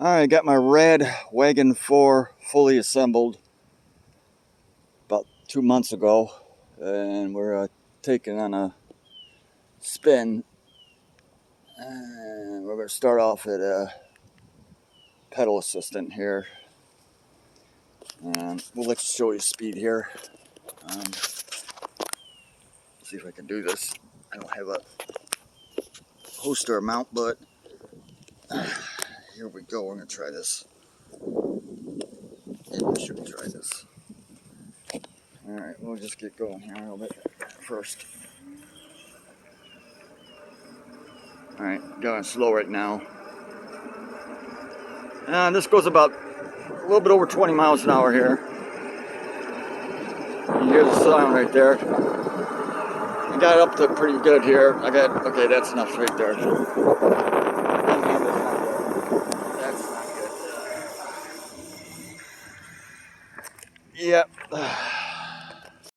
I got my red wagon 4 fully assembled about 2 months ago, and we're taking on a spin. And we're going to start off at a pedal assistant here, and let's show you speed here. See if I can do this. I don't have a holster mount, but here we go. We're going to try this. Maybe we should try this. Alright, we'll just get going here a little bit first. Alright, going slow right now. And this goes about a little bit over 20 miles an hour here. You hear the sound right there. I got it up to pretty good here. Okay, that's enough right there. That's not good. Yep.